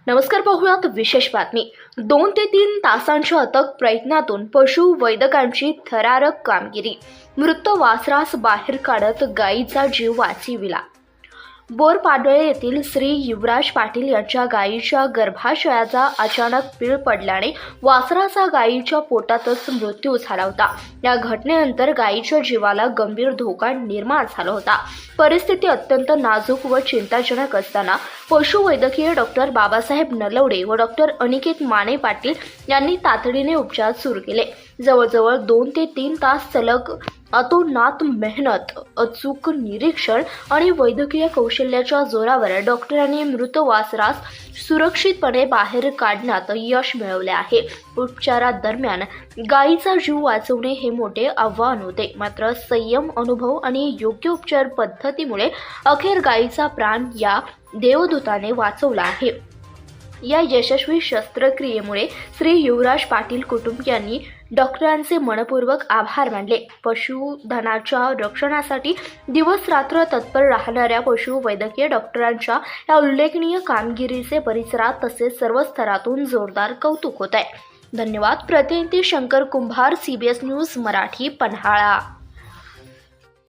नमस्कार, पाहूयात विशेष बातमी। 2 ते 3 तासांच्या अथक प्रयत्नातून पशुवैद्यकांची थरारक कामगिरी। मृत वासरास बाहेर काढत गायीचा जीव वाचविला। बोरपाडळे येथील श्री युवराज पाटील यांच्या गायीच्या गर्भाशयाचा अचानक पीळ पडल्याने वासराचा गायीच्या पोटातच मृत्यू झाला होता। या घटनेनंतर गायीच्या जीवाला गंभीर धोका निर्माण झाला होता। परिस्थिती अत्यंत नाजूक व चिंताजनक असताना पशुवैद्यकीय डॉक्टर बाबासाहेब नलवडे व डॉक्टर अनिकेत माने पाटील यांनी तातडीने उपचार सुरू केले। जवळजवळ 2 ते 3 तास सलग अतोनात मेहनत, अचूक निरीक्षण आणि वैद्यकीय कौशल्याच्या जोरावर डॉक्टरांनी मृत वासरास सुरक्षितपणे बाहेर काढण्यात यश मिळवले आहे। उपचारादरम्यान गायीचा जीव वाचवणे हे मोठे आव्हान होते, मात्र संयम, अनुभव आणि योग्य उपचार पद्धतीमुळे अखेर गायीचा प्राण या देवदूताने वाचवला आहे। या यशस्वी शस्त्रक्रियेमुळे श्री युवराज पाटील कुटुंबियांनी डॉक्टरांचे मनपूर्वक आभार मानले। पशुधनाच्या रक्षणासाठी दिवस रात्र तत्पर राहणाऱ्या पशुवैद्यकीय डॉक्टरांच्या या उल्लेखनीय कामगिरीचे परिसरात तसेच सर्व स्तरातून जोरदार कौतुक होत आहे। धन्यवाद। प्रतिनिधी शंकर कुंभार, CBS न्यूज मराठी, पन्हाळा।